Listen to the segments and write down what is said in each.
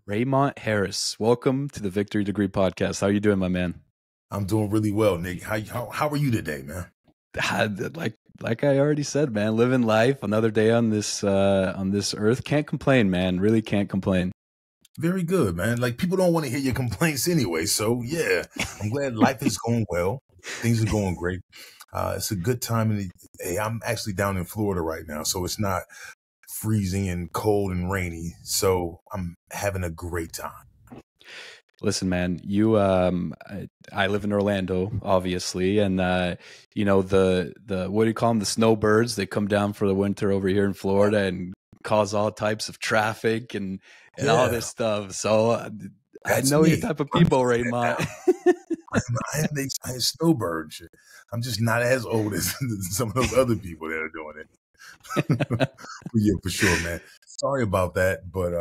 Raymont Harris, welcome to the Victory Degree Podcast. How are you doing, my man? I'm doing really well, Nick. How are you today, man? Like I already said, man, living life, another day on this earth. Can't complain, man. Really can't complain. Very good, man. Like, people don't want to hear your complaints anyway. So yeah, I'm glad life is going well. Things are going great. It's a good time. Hey, I'm actually down in Florida right now, so it's not freezing and cold and rainy. So I'm having a great time. Listen, man, I live in Orlando, obviously, and the what do you call them? The snowbirds. They come down for the winter over here in Florida and cause all types of traffic and all this stuff. So I know your type of people, Raymont. I am snowbird shit. I'm just not as old as some of those other people that are doing it. Yeah, for sure, man. Sorry about that, but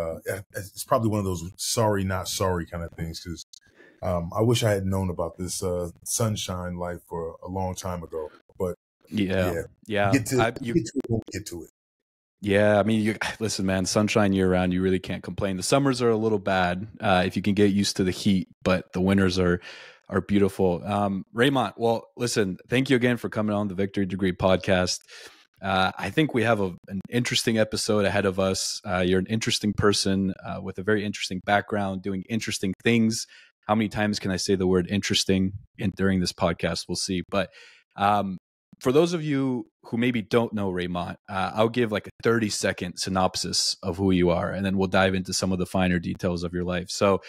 it's probably one of those sorry, not sorry kind of things, because I wish I had known about this sunshine life for a long time ago. But yeah. Get to it. Yeah, I mean, listen, man, sunshine year round, you really can't complain. The summers are a little bad if you can get used to the heat, but the winters are beautiful. Raymont, well, listen, thank you again for coming on the Victory Degree Podcast. I think we have an interesting episode ahead of us. You're an interesting person with a very interesting background, doing interesting things. How many times can I say the word interesting during this podcast? We'll see. But for those of you who maybe don't know Raymont, I'll give like a 30-second synopsis of who you are, and then we'll dive into some of the finer details of your life. So,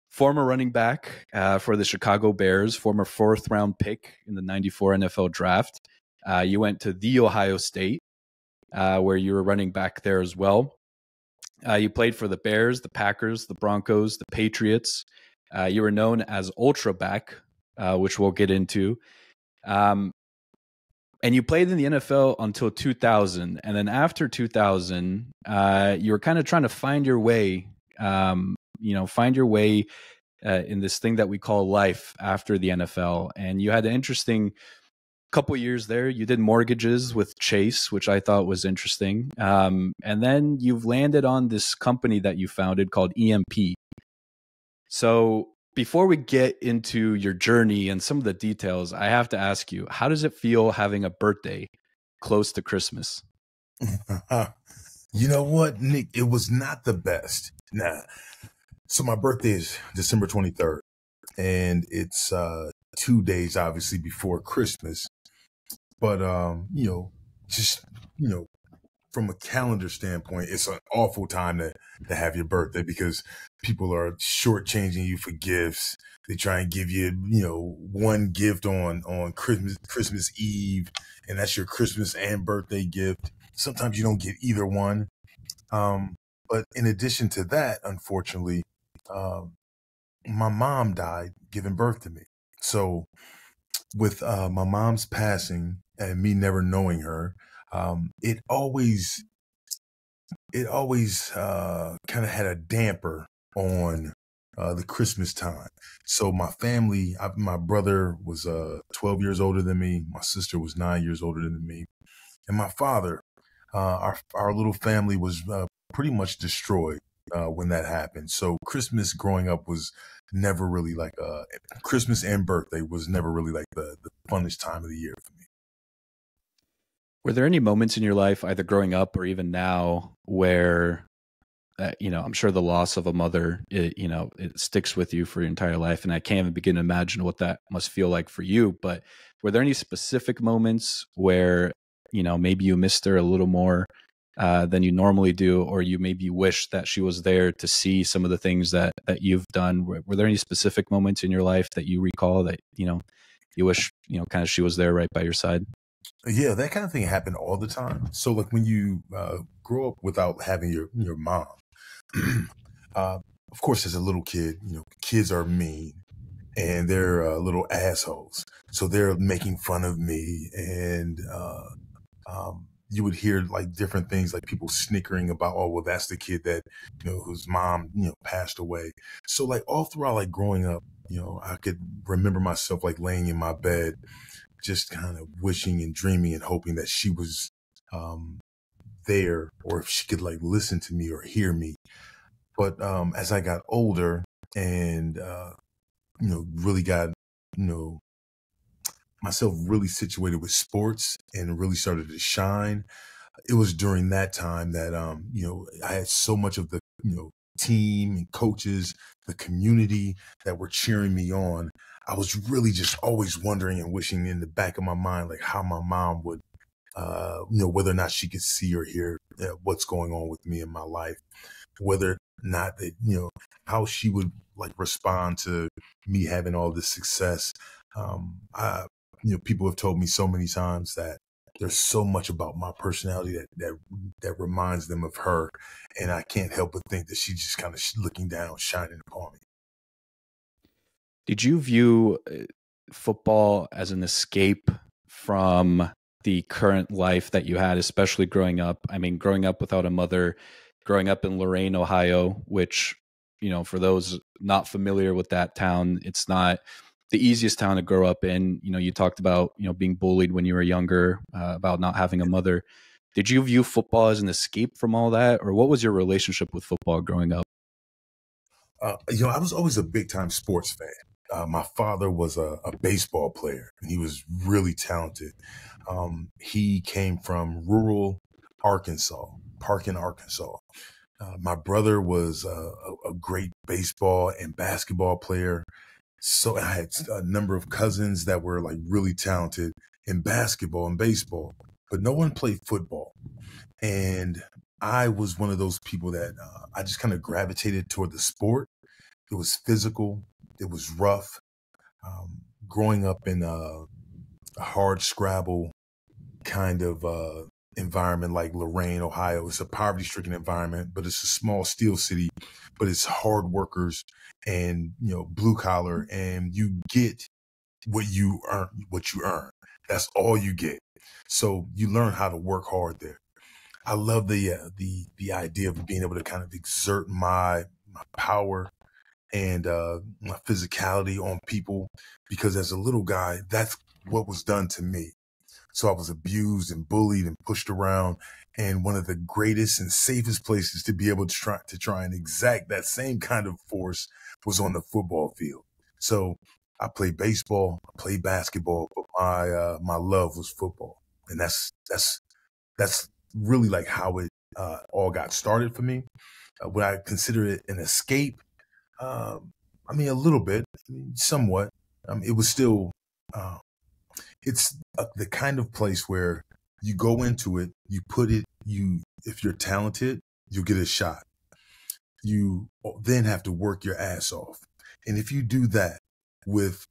former running back for the Chicago Bears, former 4th-round pick in the '94 NFL draft. You went to The Ohio State, where you were running back there as well. You played for the Bears, the Packers, the Broncos, the Patriots. You were known as Ultra Back, which we'll get into. And you played in the NFL until 2000. And then after 2000, you were kind of trying to find your way, in this thing that we call life after the NFL. And you had an interesting couple years there. You did mortgages with Chase, which I thought was interesting. And then you've landed on this company that you founded called EMP. So before we get into your journey and some of the details, I have to ask you, how does it feel having a birthday close to Christmas? You know what, Nick? It was not the best. Nah. So my birthday is December 23rd, and it's 2 days, obviously, before Christmas. But, from a calendar standpoint, it's an awful time to have your birthday, because people are shortchanging you for gifts. They try and give you, one gift on Christmas Eve, and that's your Christmas and birthday gift. Sometimes you don't get either one. But in addition to that, unfortunately, my mom died giving birth to me. So with my mom's passing and me never knowing her, it always kind of had a damper on the Christmas time. So my family, my brother was 12 years older than me. My sister was 9 years older than me. And my father, our little family was pretty much destroyed when that happened. So Christmas growing up was never really like Christmas and birthday was never really like the funnest time of the year for me. Were there any moments in your life, either growing up or even now, where, I'm sure the loss of a mother, it sticks with you for your entire life, and I can't even begin to imagine what that must feel like for you. But were there any specific moments where, maybe you missed her a little more than you normally do, or you maybe wish that she was there to see some of the things that you've done? Were there any specific moments in your life that you recall that, you wish, kind of she was there right by your side? Yeah, that kind of thing happened all the time. So like when you grow up without having your mom, of course, as a little kid, kids are mean and they're little assholes. So they're making fun of me, and you would hear like different things, like people snickering about, oh, well, that's the kid that, whose mom, passed away. So like all throughout like growing up, I could remember myself like laying in my bed, just kind of wishing and dreaming and hoping that she was there, or if she could like listen to me or hear me. But as I got older and really got you know myself really situated with sports and really started to shine, it was during that time that I had so much of the team and coaches, the community that were cheering me on. I was really just always wondering and wishing in the back of my mind like how my mom would whether or not she could see or hear what's going on with me in my life, whether or not that how she would like respond to me having all this success. I People have told me so many times that there's so much about my personality that reminds them of her, and I can't help but think that she's just kind of looking down, shining upon me. Did you view football as an escape from the current life that you had, especially growing up? I mean, growing up without a mother, growing up in Lorain, Ohio, which, for those not familiar with that town, it's not the easiest town to grow up in. You talked about, being bullied when you were younger, about not having a mother. Did you view football as an escape from all that? Or what was your relationship with football growing up? I was always a big time sports fan. My father was a baseball player, and he was really talented. He came from rural Arkansas, Parkin, Arkansas. My brother was a great baseball and basketball player. So I had a number of cousins that were like really talented in basketball and baseball, but no one played football. And I was one of those people that I just kind of gravitated toward the sport. It was physical. It was rough. Growing up in a hard scrabble kind of environment like Lorain, Ohio, it's a poverty-stricken environment, but it's a small steel city, but it's hard workers and blue collar, and you get what you earn. That's all you get. So you learn how to work hard there. I love the idea of being able to kind of exert my power and my physicality on people, because as a little guy, that's what was done to me. So I was abused and bullied and pushed around. And one of the greatest and safest places to be able to try and exact that same kind of force was on the football field. So I played baseball, I played basketball, but my love was football, and that's really like how it all got started for me. Would I consider it an escape? I mean, a little bit, somewhat. It was still. Uh, it's the kind of place where you go into it, you put it, if you're talented, you get a shot. You then have to work your ass off. And if you do that with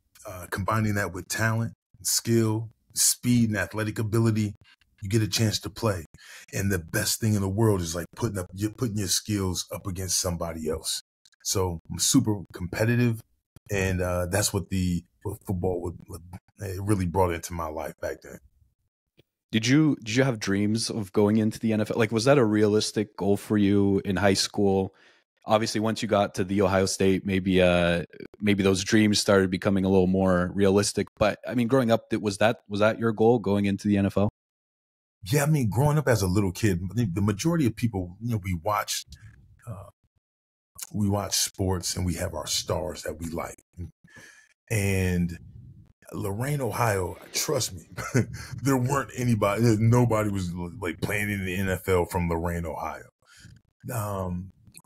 combining that with talent, skill, speed, and athletic ability, you get a chance to play. And the best thing in the world is like you're putting your skills up against somebody else. So I'm super competitive, and that's what football it really brought into my life back then. Did you have dreams of going into the NFL? Like, was that a realistic goal for you in high school? Obviously, once you got to the Ohio State, maybe those dreams started becoming a little more realistic. But I mean, growing up, was that your goal, going into the NFL? Yeah, I mean, growing up as a little kid, the majority of people, uh, we watch sports and we have our stars that we like. And Lorain, Ohio, trust me, nobody was like playing in the NFL from Lorain, Ohio.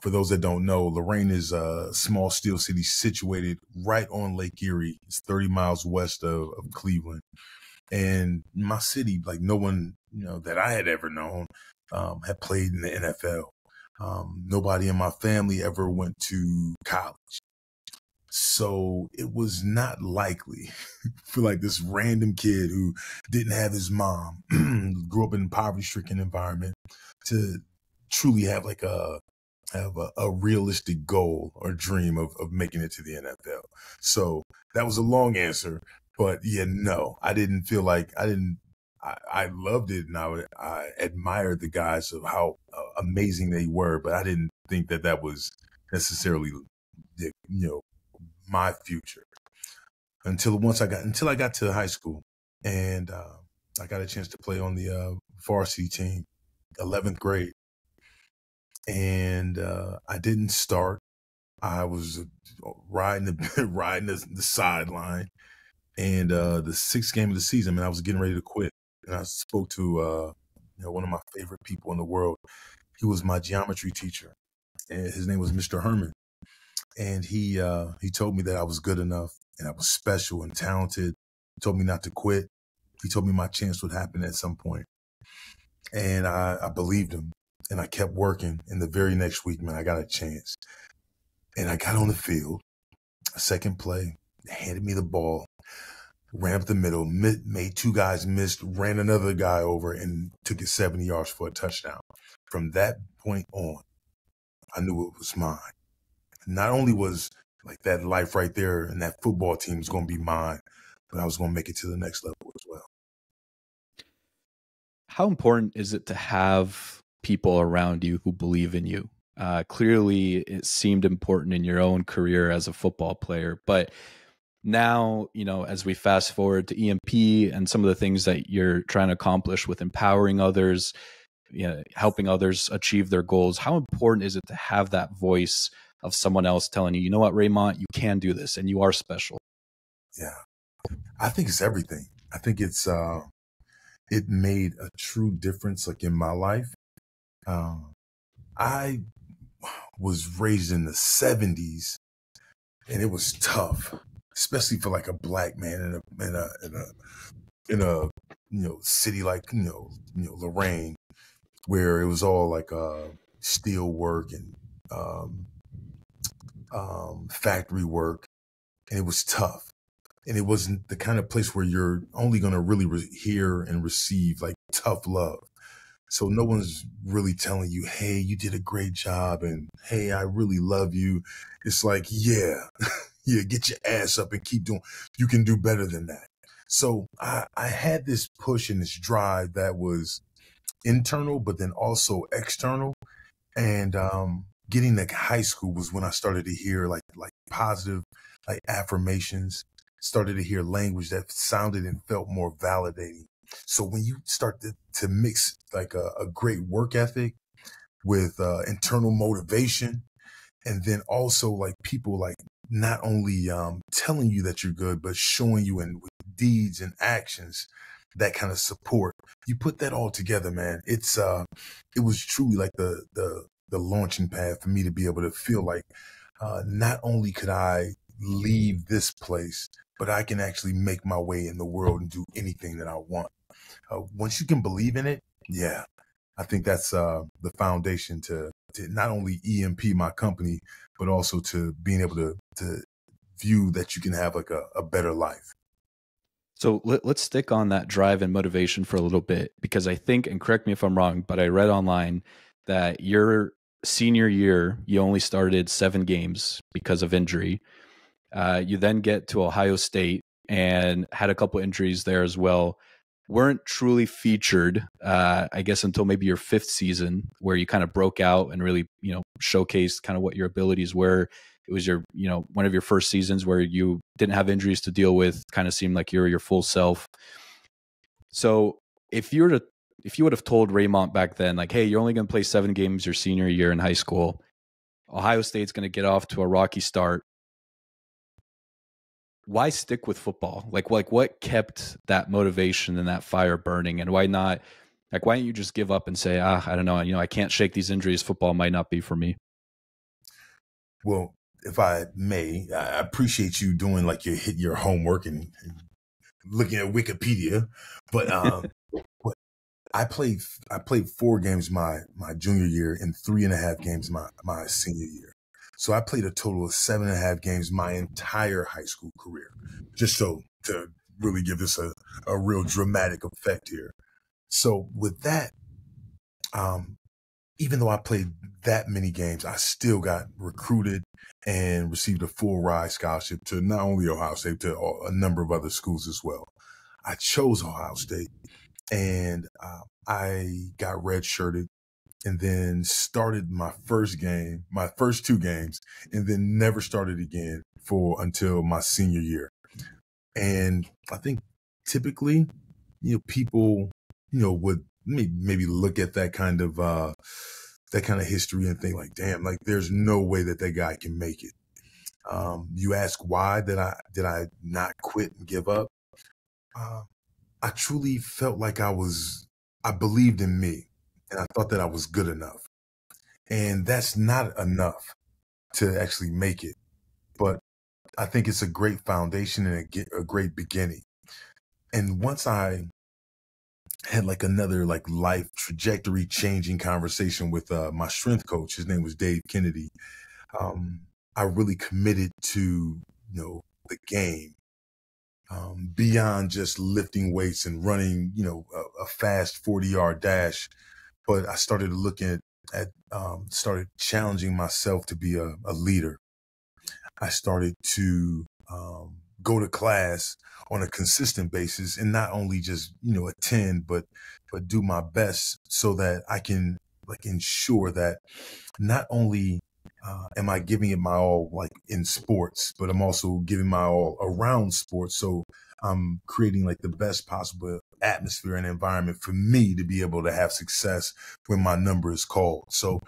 For those that don't know, Lorain is a small steel city situated right on Lake Erie. It's 30 miles west of Cleveland. And my city, like no one, that I had ever known, had played in the NFL. Nobody in my family ever went to college. So it was not likely for like this random kid who didn't have his mom, grew up in a poverty-stricken environment, to truly have like a realistic goal or dream of making it to the NFL. So that was a long answer, but yeah, no, I didn't feel like I loved it, and I admired the guys of how amazing they were, but I didn't think that was necessarily my future until I got to high school, and I got a chance to play on the varsity team, 11th grade. and I didn't start. I was riding riding the sideline, and the sixth game of the season, man, I was getting ready to quit, and I spoke to one of my favorite people in the world. He was my geometry teacher, and his name was Mr. Herman. And he told me that I was good enough and I was special and talented. He told me not to quit. He told me my chance would happen at some point. And I believed him, and I kept working. And the very next week, man, I got a chance. And I got on the field, a second play, handed me the ball, ran up the middle, made two guys miss, ran another guy over, and took it 70 yards for a touchdown. From that point on, I knew it was mine. Not only was like that life right there and that football team was going to be mine, but I was going to make it to the next level as well. How important is it to have people around you who believe in you? Clearly, it seemed important in your own career as a football player, but now, as we fast forward to EMP and some of the things that you're trying to accomplish with empowering others, helping others achieve their goals, how important is it to have that voice of someone else telling you, you know what, Raymont, you can do this and you are special? Yeah, I think it's everything. I think it's it made a true difference, like in my life. I was raised in the 70s, and it was tough, especially for like a black man in a city like Lorain, where it was all like steel work and factory work, and it was tough. And it wasn't the kind of place where you're only going to really hear and receive like tough love. So no one's really telling you, hey, you did a great job, and hey, I really love you. It's like, yeah, yeah, get your ass up and keep doing. You can do better than that. So I had this push and this drive that was internal, but then also external. And getting to high school was when I started to hear like positive like affirmations, started to hear language that sounded and felt more validating. So when you start to mix like a great work ethic with internal motivation, and then also like people like not only telling you that you're good, but showing you in with deeds and actions, that kind of support, you put that all together, man. It was truly like the launching pad for me to be able to feel like not only could I leave this place, but I can actually make my way in the world and do anything that I want. Once you can believe in it, yeah, I think that's the foundation to not only EMP, my company, but also to being able to view that you can have like a better life. So let's stick on that drive and motivation for a little bit, because I think, and correct me if I'm wrong, but I read online that your senior year, you only started 7 games because of injury. You then get to Ohio State and had a couple injuries there as well. Weren't truly featured, I guess, until maybe your 5th season, where you kind of broke out and really, showcased kind of what your abilities were. It was your, one of your first seasons where you didn't have injuries to deal with, kind of seemed like you were your full self. So if you would have told Raymont back then, like, hey, you're only going to play 7 games your senior year in high school, Ohio State's going to get off to a rocky start, why stick with football? Like what kept that motivation and that fire burning? And why not, like, why don't you just give up and say, I don't know, I can't shake these injuries. Football might not be for me. Well, if I may, I appreciate you doing like your homework and looking at Wikipedia, but but I played 4 games my junior year and 3.5 games my senior year. So I played a total of 7.5 games my entire high school career, just so to really give this a real dramatic effect here. So with that, even though I played that many games, I still got recruited and received a full ride scholarship to not only Ohio State, to a number of other schools as well. I chose Ohio State, and I got redshirted, and then started my first 2 games, and then never started again until my senior year. And I think typically, people, would maybe look at that kind of that kind of history and think like, damn, like there's no way that guy can make it. You ask why did I not quit and give up? I truly felt like I believed in me, and I thought that I was good enough. And that's not enough to actually make it. But I think it's a great foundation and a great beginning. And once I had like another like life trajectory changing conversation with my strength coach, his name was Dave Kennedy. I really committed to, the game, beyond just lifting weights and running, a fast 40-yard dash. But I started looking started challenging myself to be a leader. I started to go to class on a consistent basis and not only just, attend, but do my best so that I can like ensure that not only am I giving it my all like in sports, but I'm also giving my all around sports. So I'm creating like the best possible atmosphere and environment for me to be able to have success when my number is called. So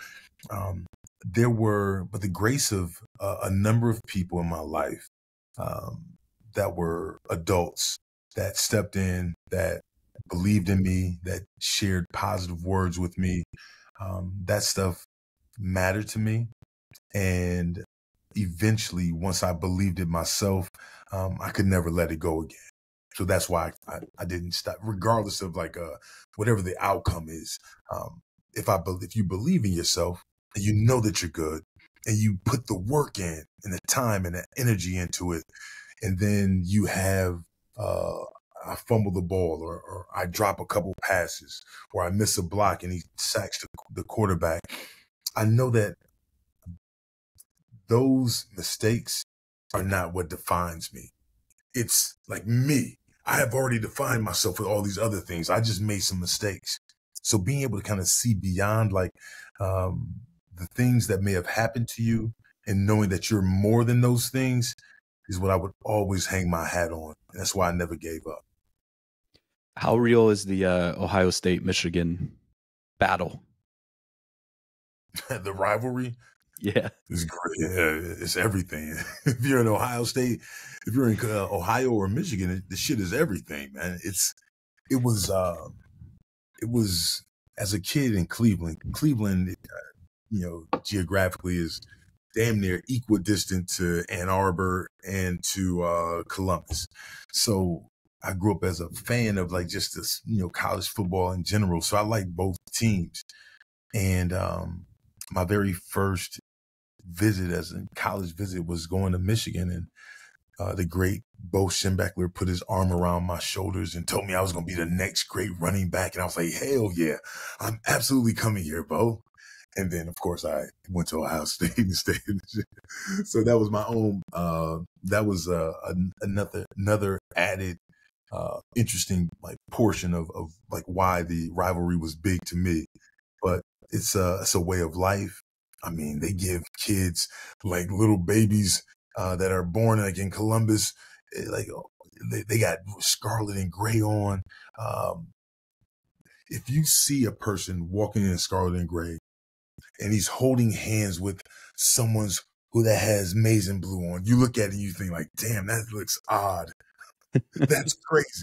but the grace of a number of people in my life that were adults that stepped in, that believed in me, that shared positive words with me, that stuff mattered to me. And eventually, once I believed it myself, I could never let it go again. So that's why I didn't stop, regardless of like whatever the outcome is. If you believe in yourself and you know that you're good and you put the work in and the time and the energy into it, and then you have I fumble the ball or I drop a couple passes or I miss a block and he sacks the quarterback, I know that those mistakes are not what defines me. It's like me. I have already defined myself with all these other things. I just made some mistakes. So being able to kind of see beyond like the things that may have happened to you and knowing that you're more than those things is what I would always hang my hat on. And that's why I never gave up. How real is the Ohio State-Michigan battle? The rivalry? Yeah. It's great. Yeah, it's everything. If you're in Ohio State, if you're in Ohio or Michigan, the shit is everything, man. It was as a kid in Cleveland. Cleveland, geographically is damn near equidistant to Ann Arbor and to Columbus. So I grew up as a fan of like just this, college football in general. So I like both teams. And my very first visit as a college visit was going to Michigan, and the great Bo Schembechler put his arm around my shoulders and told me I was going to be the next great running back. And I was like, hell yeah, I'm absolutely coming here, Bo. And then, of course, I went to Ohio State and stayed. So that was my own, that was another added interesting like portion of like why the rivalry was big to me. But it's a way of life. I mean, they give kids like little babies that are born like in Columbus, like they got scarlet and gray on. If you see a person walking in scarlet and gray and he's holding hands with someone's that has maize and blue on, you look at it and you think like, damn, that looks odd. That's crazy.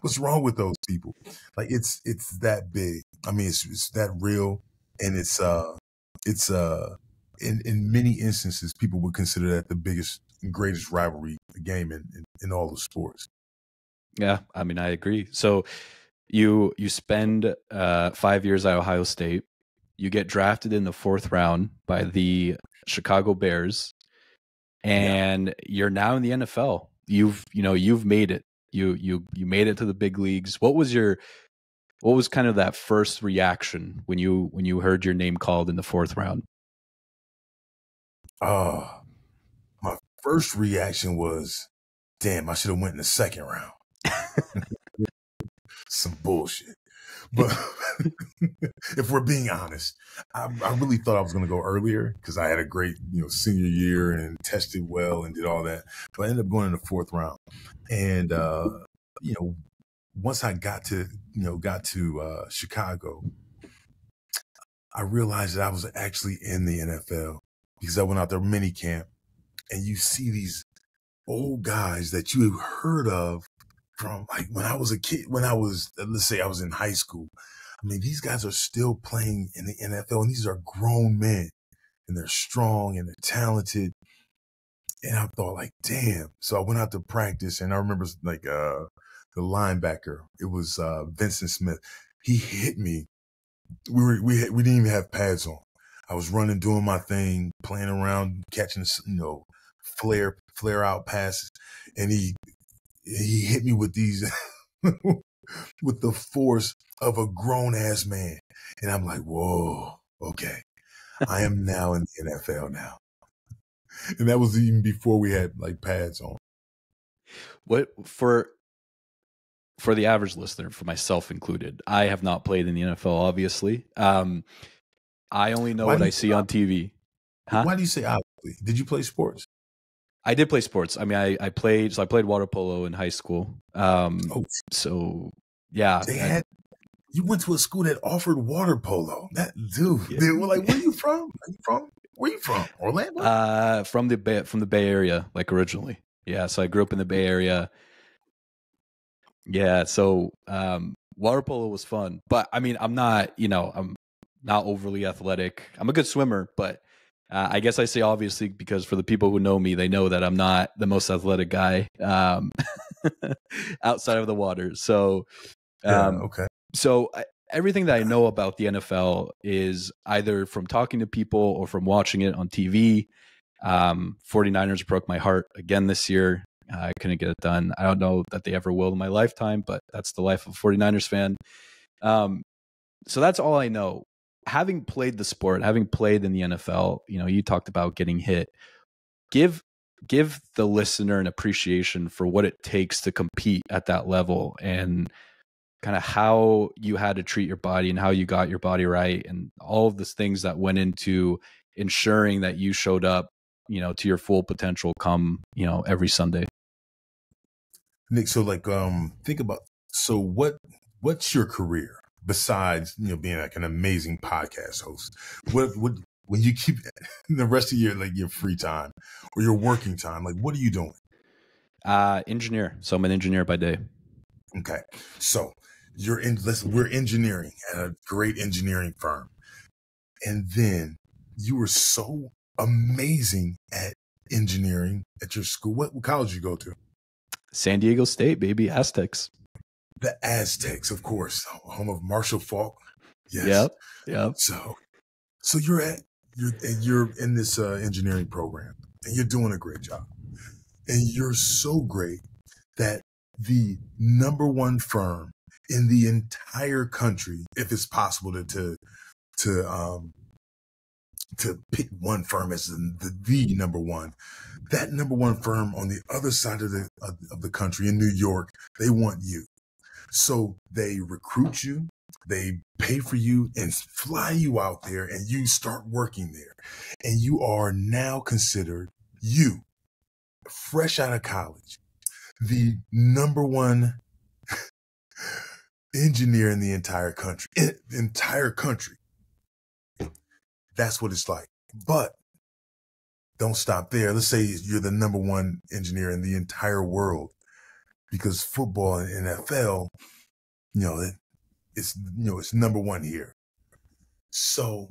What's wrong with those people? Like it's that big. I mean, it's that real, and it's in many instances, people would consider that the biggest and greatest rivalry game in all of sports. Yeah, I mean, I agree. So you spend 5 years at Ohio State. You get drafted in the 4th round by the Chicago Bears, and you're now in the NFL. You've made it. You made it to the big leagues. What was kind of that first reaction when you heard your name called in the 4th round? My first reaction was, damn, I should have went in the 2nd round. Some bullshit. But if we're being honest, I really thought I was going to go earlier because I had a great, senior year and tested well and did all that. But I ended up going in the 4th round. And, once I got to Chicago, I realized that I was actually in the NFL because I went out there mini camp, and you see these old guys that you have heard of from like when I was a kid, when I was, let's say I was in high school. I mean, these guys are still playing in the NFL, and these are grown men, and they're strong and they're talented. And I thought like, damn. So I went out to practice, and I remember like, the linebacker, it was, Vincent Smith. He hit me. We didn't even have pads on. I was running, doing my thing, playing around, catching, flare out passes. And he hit me with these, with the force of a grown ass man. And I'm like, whoa, okay. I am now in the NFL now. And that was even before we had like pads on. What for the average listener, for myself included, I have not played in the NFL, obviously. I only know what I see on TV. Huh? Why do you say obviously? Did you play sports? I did play sports. I mean, I played water polo in high school. So yeah. You went to a school that offered water polo. That dude, Yeah. They were like, where are you from? Where you from? Orlando? From the Bay Area, like originally. Yeah. So I grew up in the Bay Area. Yeah. So water polo was fun. But I mean, I'm not overly athletic. I'm a good swimmer, but I guess I say obviously because for the people who know me, they know that I'm not the most athletic guy outside of the water. So, Okay. So everything that I know about the NFL is either from talking to people or from watching it on TV. 49ers broke my heart again this year. I couldn't get it done. I don't know that they ever will in my lifetime, but that's the life of a 49ers fan. So that's all I know. Having played the sport, having played in the NFL, you talked about getting hit. Give the listener an appreciation for what it takes to compete at that level, and kind of how you had to treat your body and how you got your body right, and all of the things that went into ensuring that you showed up, to your full potential come, every Sunday. Nick, so like, think about, so what's your career besides, being like an amazing podcast host? What when you keep the rest of your free time or your working time, like what are you doing? Engineer. So I'm an engineer by day. Okay. So we're engineering at a great engineering firm. And then you were so amazing at engineering at your school. What college did you go to? San Diego State, baby. Aztecs. The Aztecs, of course, home of Marshall Faulk. Yes. Yep. So you're in this engineering program, and you're doing a great job, and you're so great that the number one firm in the entire country, if it's possible to pick one firm as the number one, that number one firm on the other side of the country in New York, they want you. So they recruit you, they pay for you and fly you out there, and you start working there. And you are now considered, fresh out of college, the number one engineer in the entire country. That's what it's like. But don't stop there. Let's say you're the number one engineer in the entire world, because football and NFL, it's number one here. So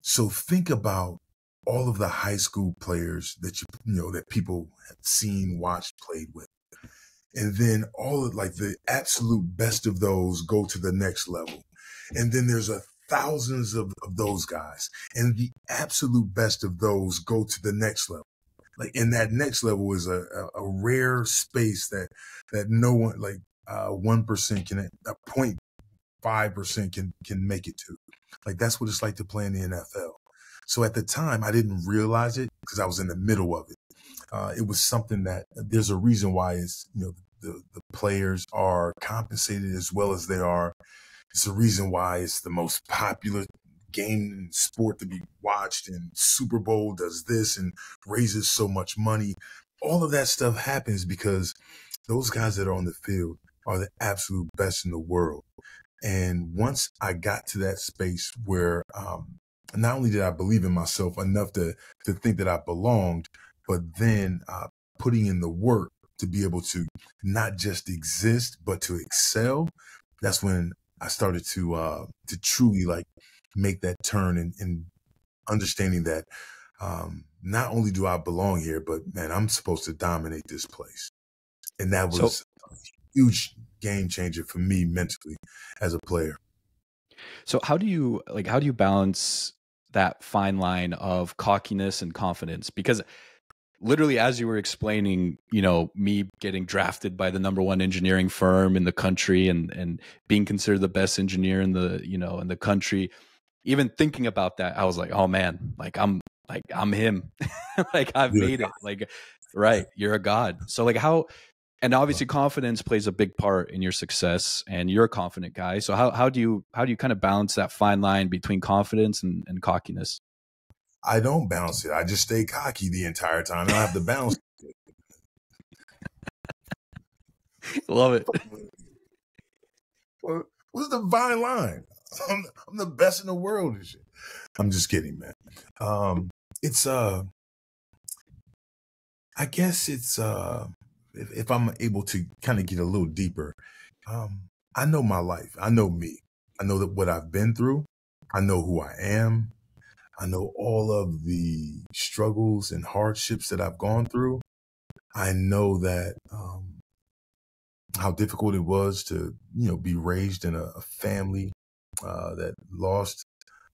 so think about all of the high school players that that people have seen, watched, played with. And then all of like the absolute best of those go to the next level. And then there's thousands of those guys. And the absolute best of those go to the next level. Like, and that next level is a rare space that no one, like 1% can, 0.5% can make it to. Like, that's what it's like to play in the NFL. So at the time, I didn't realize it because I was in the middle of it. It was something that there's a reason why it's, the players are compensated as well as they are. It's the reason why it's the most popular game in sport to be watched, and Super Bowl does this and raises so much money. All of that stuff happens because those guys that are on the field are the absolute best in the world. And once I got to that space where not only did I believe in myself enough to think that I belonged, but then putting in the work to be able to not just exist, but to excel, that's when I started to truly like make that turn and understanding that not only do I belong here, but man, I'm supposed to dominate this place. And that So was a huge game changer for me mentally as a player. so how do you balance that fine line of cockiness and confidence? Because literally, as you were explaining, me getting drafted by the #1 engineering firm in the country and being considered the best engineer in the country, even thinking about that, I was like, oh man, I'm him. Like I've Yeah. made it. Like, right, you're a god. So like how, and obviously confidence plays a big part in your success, and you're a confident guy. So how do you kind of balance that fine line between confidence and cockiness? I don't bounce it. I just stay cocky the entire time. I don't have to bounce. Love it. What's the fine line? I'm the best in the world and shit. I'm just kidding, man. It's I guess it's if I'm able to kind of get a little deeper, I know my life. I know me. I know that what I've been through. I know who I am. I know all of the struggles and hardships that I've gone through. I know that how difficult it was to, be raised in a family that lost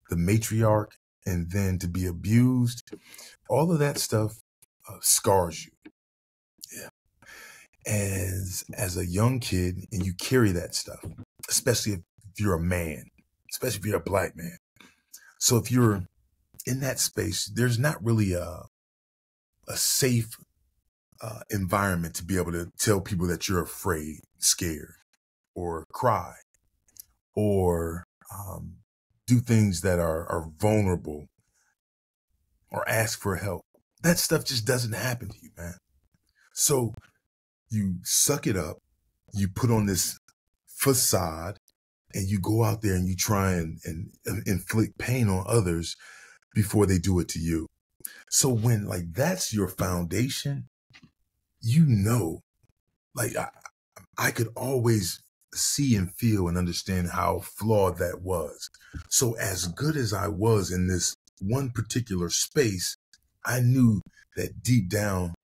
the matriarch and then to be abused. All of that stuff scars you. Yeah. As a young kid, and you carry that stuff, especially if you're a man, especially if you're a black man. So if you're in that space, there's not really a safe environment to be able to tell people that you're afraid, scared, or cry, or do things that are vulnerable, or ask for help. That stuff just doesn't happen to you, man. So you suck it up, you put on this facade, and you go out there and you try and inflict pain on others before they do it to you. So when like that's your foundation, like I could always see and feel and understand how flawed that was. So as good as I was in this one particular space, I knew that deep down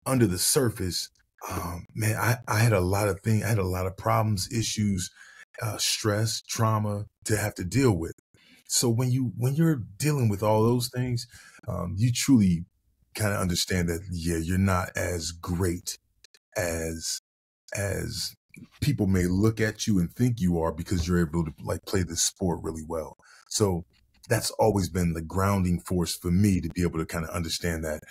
under the surface, man, I had a lot of things, I had a lot of problems, issues, stress, trauma to have to deal with. So when you're dealing with all those things, you truly kind of understand that, yeah, you're not as great as people may look at you and think you are because you're able to like play this sport really well. So that's always been the grounding force for me to be able to kind of understand that,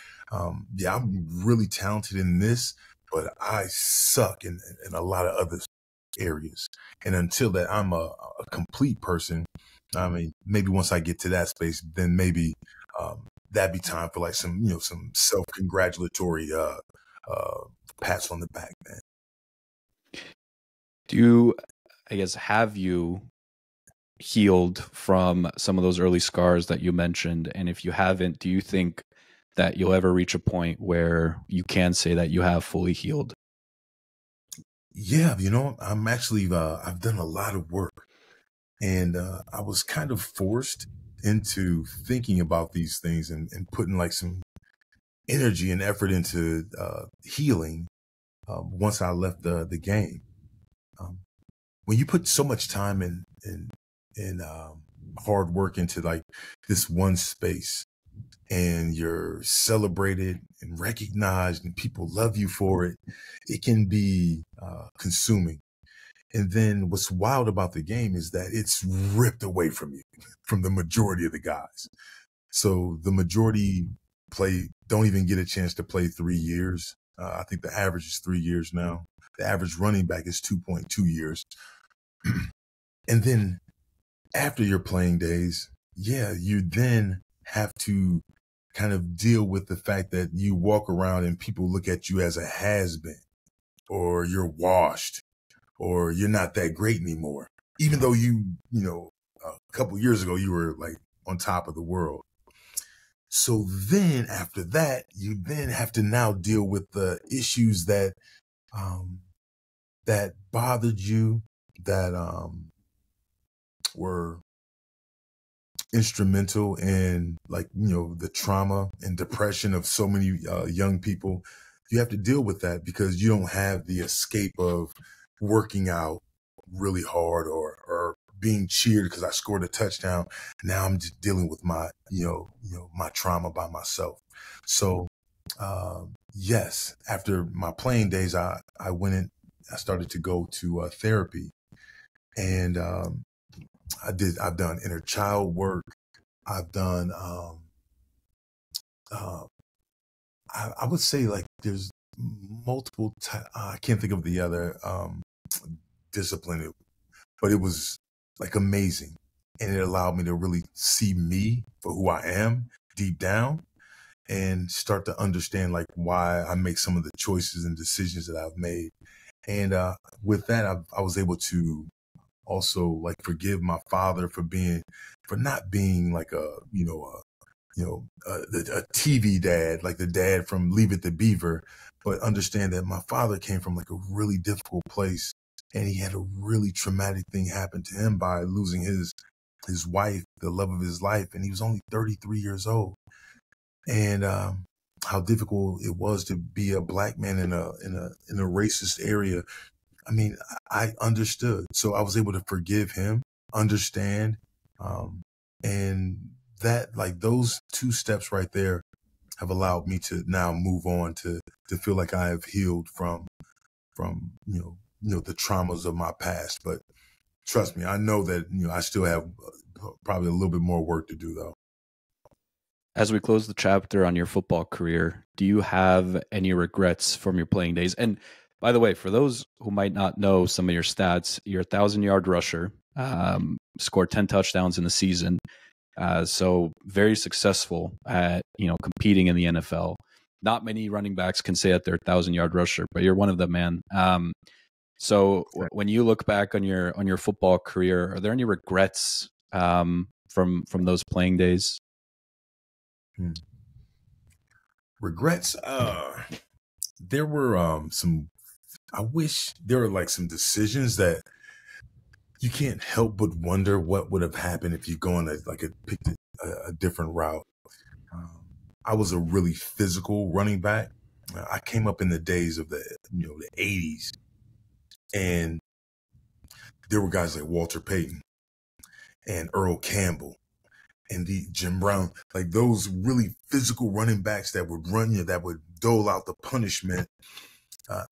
yeah, I'm really talented in this, but I suck in a lot of other areas. And until that I'm a complete person, I mean, maybe once I get to that space, then maybe that'd be time for like some self-congratulatory pats on the back, man. Do you, I guess, have you healed from some of those early scars that you mentioned? And if you haven't, do you think that you'll ever reach a point where you can say that you have fully healed? Yeah, I'm actually I've done a lot of work, and I was kind of forced into thinking about these things and putting like some energy and effort into healing once I left the game. Um, when you put so much time and hard work into like this one space, and you're celebrated and recognized and people love you for it, it can be consuming. And then what's wild about the game is that it's ripped away from you, from the majority of the guys. So the majority don't even get a chance to play 3 years. I think the average is 3 years now. The average running back is 2.2 years. And then after your playing days, yeah, you then have to kind of deal with the fact that you walk around and people look at you as a has-been, or you're washed, or you're not that great anymore. even though a couple years ago, you were like on top of the world. So then after that, you then have to now deal with the issues um, that bothered you, that were instrumental in, like, the trauma and depression of so many young people. You have to deal with that because you don't have the escape of working out really hard or being cheered because I scored a touchdown. Now I'm just dealing with my, my trauma by myself. So, yes, after my playing days, I started to go to therapy, and I've done inner child work. I've done, uh, I would say, like, there's multiple, I can't think of the other discipline, but it was like amazing. And it allowed me to really see me for who I am deep down and start to understand, like, why I make some of the choices and decisions that I've made. And with that, I was able to also, like, forgive my father for not being like a TV dad, like the dad from Leave It to Beaver, but understand that my father came from like a really difficult place, and he had a really traumatic thing happen to him by losing his wife, the love of his life, and he was only 33 years old. And how difficult it was to be a black man in a racist area. I mean, I understood. So I was able to forgive him, understand, and that, like, those two steps right there have allowed me to now move on to feel like I have healed from the traumas of my past. But trust me, I know that I still have probably a little bit more work to do, though. As we close the chapter on your football career, do you have any regrets from your playing days? And by the way, for those who might not know some of your stats, you're a 1,000-yard rusher, scored 10 touchdowns in the season. So very successful at, competing in the NFL. Not many running backs can say that they're a 1,000-yard rusher, but you're one of them, man. So when you look back on your football career, are there any regrets from those playing days? Regrets? There were some. I wish there were, like, some decisions that you can't help but wonder what would have happened if you go on picked a different route. I was a really physical running back. I came up in the days of the 80s, and there were guys like Walter Payton and Earl Campbell and the Jim Brown, like those really physical running backs that would run you, that would dole out the punishment.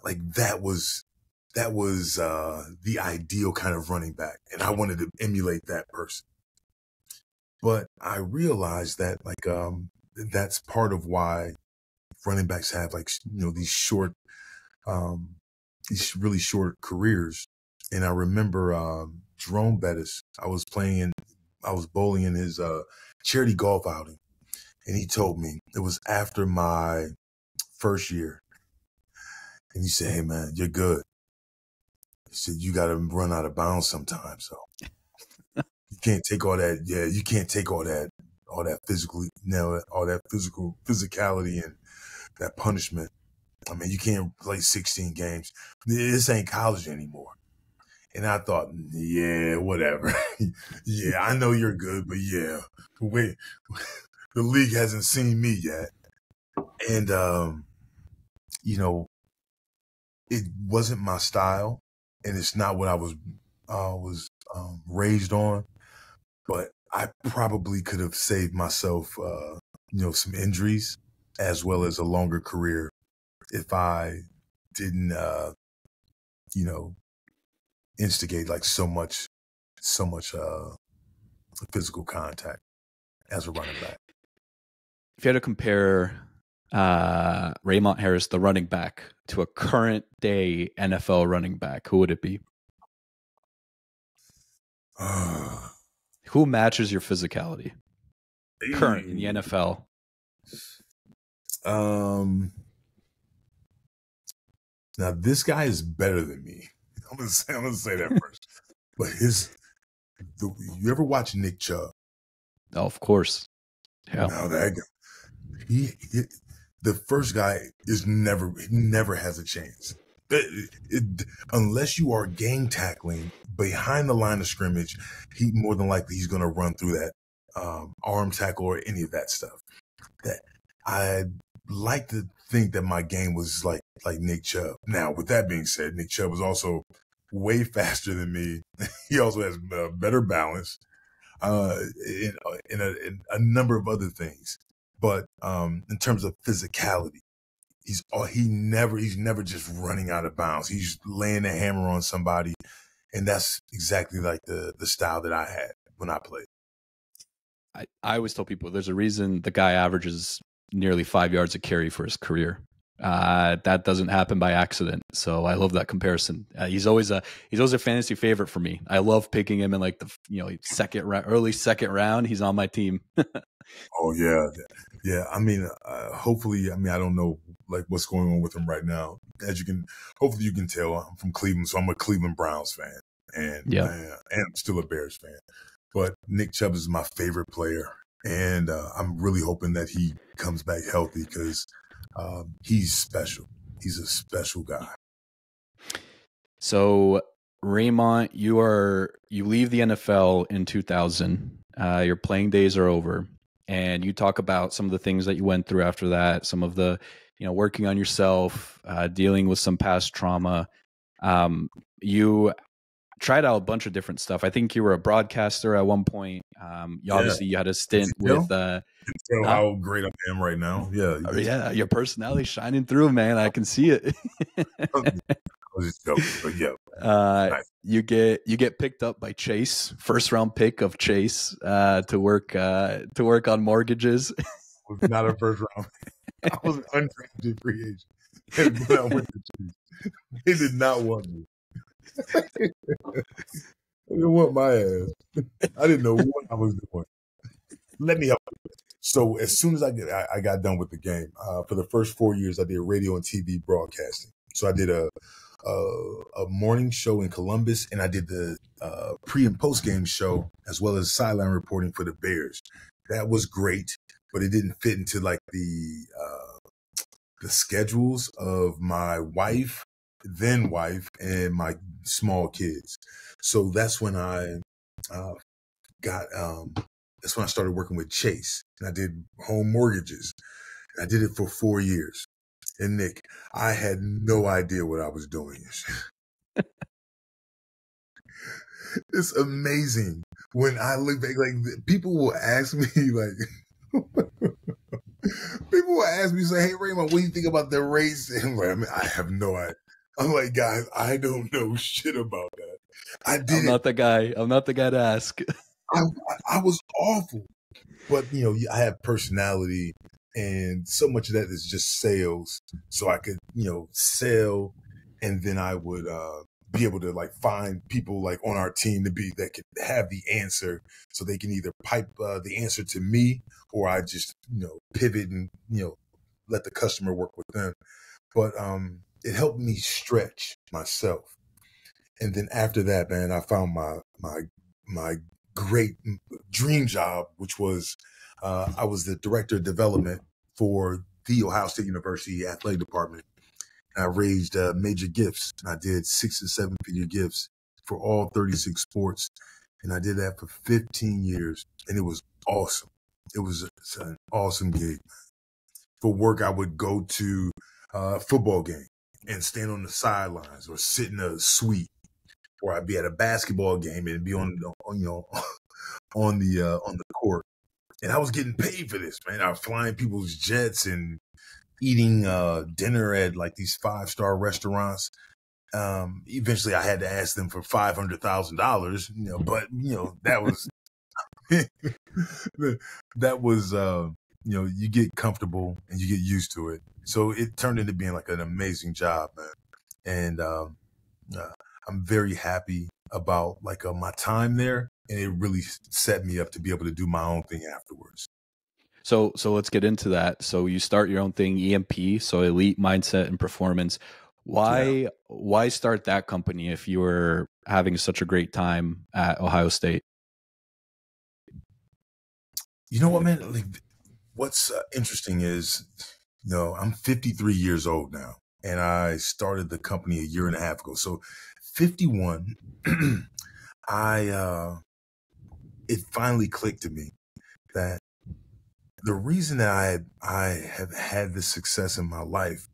Like that was the ideal kind of running back, and I wanted to emulate that person. But I realized that, like, that's part of why running backs have, like, these really short careers. And I remember Jerome Bettis. I was bowling in his charity golf outing, and he told me, it was after my first year, and he said, "Hey man, you're good." He said, "You got to run out of bounds sometimes, so you can't take all that. Yeah, you can't take all that physicality and that punishment. I mean, you can't play 16 games. This ain't college anymore." And I thought, yeah, whatever. Yeah, I know you're good, but yeah, wait, the league hasn't seen me yet. And, it wasn't my style, and it's not what I was raised on. But I probably could have saved myself, some injuries as well as a longer career if I didn't, instigate like so much physical contact as a running back. If you had to compare Raymont Harris, the running back, to a current day NFL running back, who would it be? Who matches your physicality current in the NFL? Now this guy is better than me. I'm gonna say that first. But you ever watch Nick Chubb? Oh, of course. Yeah. Now that guy, the first guy never has a chance. Unless you are gang tackling behind the line of scrimmage, more than likely he's going to run through that arm tackle or any of that stuff. That I like to think that my game was like Nick Chubb. Now, with that being said, Nick Chubb was also way faster than me. He also has better balance in a number of other things. But in terms of physicality, he's never just running out of bounds. He's laying a hammer on somebody, and that's exactly like the style that I had when I played. I always tell people there's a reason the guy averages nearly 5 yards a carry for his career. That doesn't happen by accident. So I love that comparison. He's always a fantasy favorite for me. I love picking him in like the early second round. He's on my team. Oh yeah. I mean, hopefully, I don't know like what's going on with him right now. Hopefully you can tell I'm from Cleveland, so I'm a Cleveland Browns fan, and I'm still a Bears fan. But Nick Chubb is my favorite player, and I'm really hoping that he comes back healthy because he's special. He's a special guy. So, Raymont, you leave the NFL in 2000. Your playing days are over, and you talk about some of the things that you went through after that. Some of the, working on yourself, dealing with some past trauma. You tried out a bunch of different stuff. I think you were a broadcaster at one point. Obviously you had a stint with tell how great I am right now. Yeah, your personality shining through, man. I can see it. I was just joking, but yeah. Nice. You get picked up by Chase, first round pick of Chase, to work on mortgages. I was not a first round. I was an undrafted free agent. When I went to Chase. They did not want me. They didn't want my ass. I didn't know what I was doing. Let me help you. So as soon as I got done with the game, for the first 4 years, I did radio and TV broadcasting. So I did a morning show in Columbus, and I did the pre and post game show as well as sideline reporting for the Bears. That was great, but it didn't fit into like the schedules of my then wife, and my small kids. So that's when I that's when I started working with Chase, and I did home mortgages. I did it for 4 years. And Nick, I had no idea what I was doing. It's amazing when I look back. Like people will ask me, say, "Hey Raymond, what do you think about the race?" And I have no idea. I'm like, guys, I don't know shit about that. I'm not the guy to ask. I was awful, but I have personality, and so much of that is just sales. So I could, sell, and then I would be able to like find people like on our team that could have the answer, so they can either pipe the answer to me, or I just pivot and let the customer work with them. But it helped me stretch myself. And then after that, man, I found my great dream job, which was I was the director of development for the Ohio State University athletic department. And I raised major gifts. And I did 6 and 7 figure gifts for all 36 sports. And I did that for 15 years. And it was awesome. It's an awesome gig. For work, I would go to a football game and stand on the sidelines or sit in a suite, or I'd be at a basketball game and be on the court. And I was getting paid for this, man. I was flying people's jets and eating dinner at like these 5-star restaurants. Eventually I had to ask them for $500,000, but that was you get comfortable and you get used to it. So it turned into being like an amazing job, man. And I'm very happy about like my time there, and it really set me up to be able to do my own thing afterwards. So let's get into that. So you start your own thing, EMP, so Elite Mindset and Performance. Yeah. Why start that company if you were having such a great time at Ohio State? You know what, man? Like, what's interesting is, I'm 53 years old now, and I started the company a year and a half ago. So 51, it finally clicked to me that the reason that I have had this success in my life,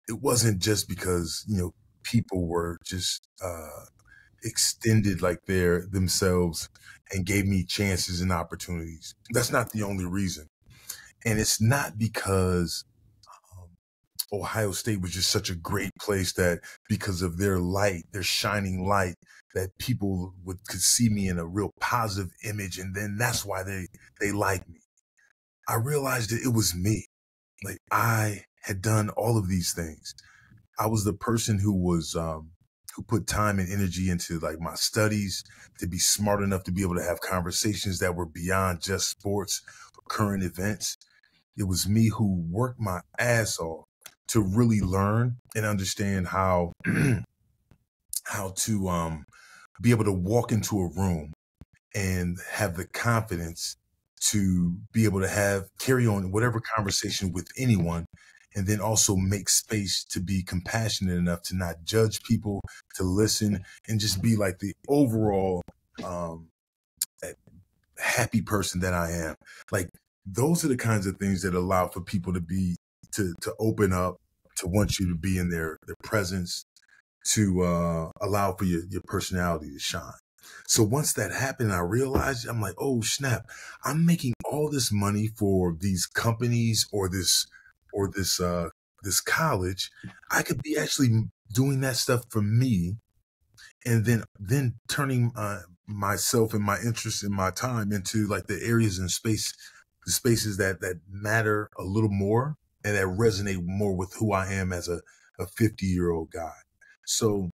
it wasn't just because, people were just extended like themselves and gave me chances and opportunities. That's not the only reason. And it's not because um, Ohio State was just such a great place that because of their light, their shining light, that people could see me in a real positive image, and then that's why they like me. I realized that it was me. Like, I had done all of these things. I was the person who put time and energy into like my studies to be smart enough to be able to have conversations that were beyond just sports or current events. It was me who worked my ass off to really learn and understand how how to be able to walk into a room and have the confidence to be able to carry on whatever conversation with anyone, and then also make space to be compassionate enough to not judge people, to listen, and just be like the overall um, happy person that I am. Like, those are the kinds of things that allow for people to open up, to want you to be in their presence, to allow for your personality to shine. So once that happened, I realized, I'm like, oh snap, I'm making all this money for these companies or this college. I could be actually doing that stuff for me, and then turning myself and my interests and my time into like the areas and the spaces that matter a little more and that resonate more with who I am as a 50-year-old guy. So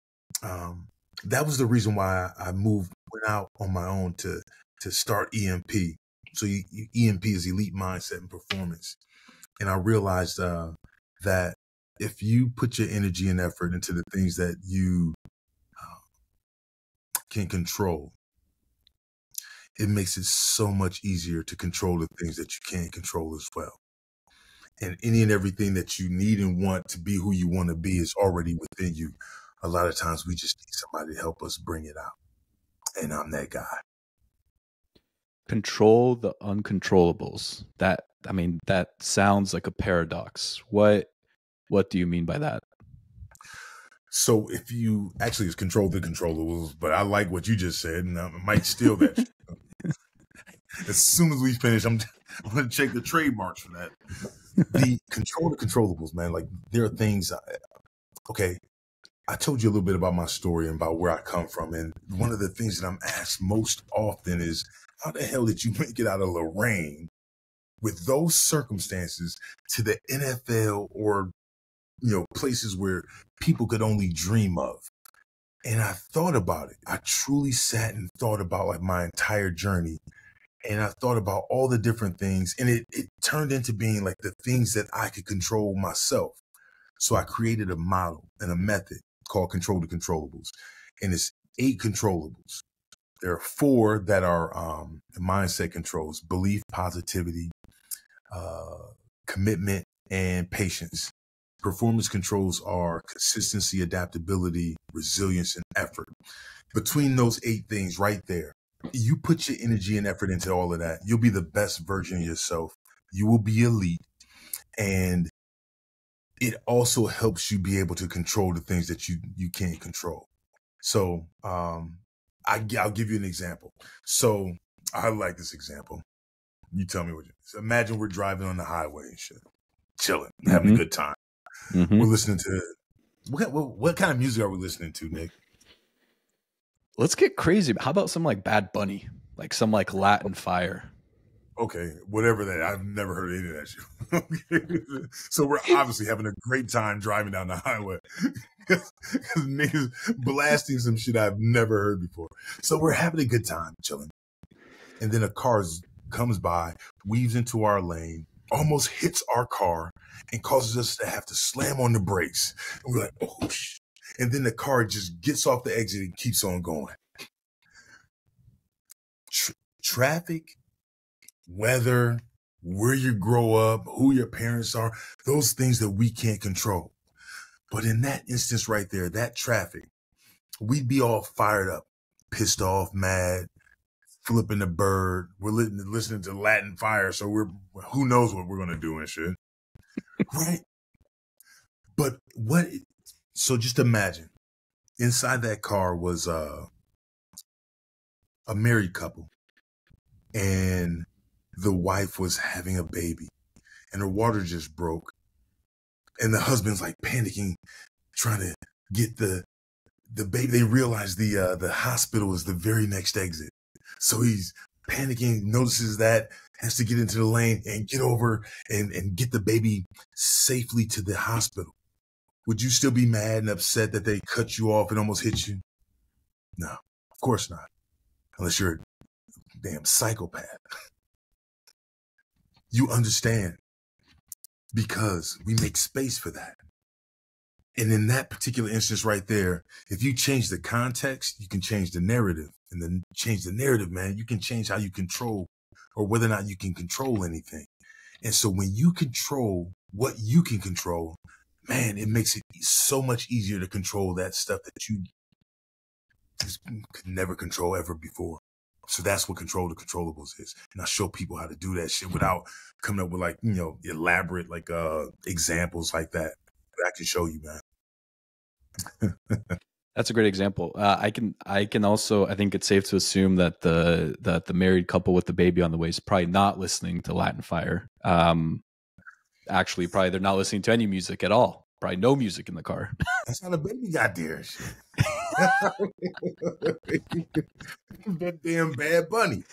um, that was the reason why I went out on my own to start EMP. So EMP is Elite Mindset and Performance, and I realized that if you put your energy and effort into the things that you can control, it makes it so much easier to control the things that you can't control as well. And any and everything that you need and want to be who you want to be is already within you. A lot of times we just need somebody to help us bring it out. And I'm that guy. Control the uncontrollables. That sounds like a paradox. What do you mean by that? So if you actually, it's control the controllables, but I like what you just said, and I might steal that. As soon as we finish, I'm going to check the trademarks for that. The control the controllables, man. Like, there are things. Okay, I told you a little bit about my story and about where I come from, and one of the things that I'm asked most often is, how the hell did you make it out of Lorain with those circumstances to the NFL or places where people could only dream of? And I thought about it. I truly sat and thought about like my entire journey. And I thought about all the different things, and it turned into being like the things that I could control myself. So I created a model and a method called Control the Controllables. And it's 8 controllables. There are 4 that are mindset controls: belief, positivity, commitment, and patience. Performance controls are consistency, adaptability, resilience, and effort. Between those 8 things right there, you put your energy and effort into all of that, you'll be the best version of yourself. You will be elite. And it also helps you be able to control the things that you can't control. So I'll give you an example. So I like this example. You tell me what you so imagine we're driving on the highway and shit, chilling, having a good time. We're listening to what kind of music are we listening to, Nick? Let's get crazy. How about some like Bad Bunny, like some like Latin fire? Okay, whatever that. I've never heard any of that shit. So we're obviously having a great time driving down the highway because niggas blasting some shit I've never heard before. So we're having a good time chilling, and then a car comes by, weaves into our lane, almost hits our car and causes us to have to slam on the brakes. And we're like, oh, and then the car just gets off the exit and keeps on going. Traffic, weather, where you grow up, who your parents are, those things that we can't control. But in that instance right there, that traffic, we'd be all fired up, pissed off, mad, flipping the bird. We're listening to Latin Fire, so who knows what we're going to do and shit. Right? But so just imagine, inside that car was a married couple, and the wife was having a baby, and her water just broke, and the husband's like panicking, trying to get the baby. They realize the hospital is the very next exit, so he's panicking, notices that, has to get into the lane and get over and get the baby safely to the hospital. Would you still be mad and upset that they cut you off and almost hit you? No, of course not. Unless you're a damn psychopath. You understand, because we make space for that. And in that particular instance right there, if you change the context, you can change the narrative. And then change the narrative, man, you can change how you control, or whether or not you can control anything. And so when you control what you can control, man, it makes it so much easier to control that stuff that you just could never control ever before. So that's what Control the Controllables is. And I show people how to do that shit without coming up with like, elaborate examples like that. But I can show you, man. That's a great example. I can also, I think it's safe to assume that the married couple with the baby on the way is probably not listening to Latin Fire. Actually, probably they're not listening to any music at all. Probably no music in the car. That's how the baby got there. That damn Bad Bunny.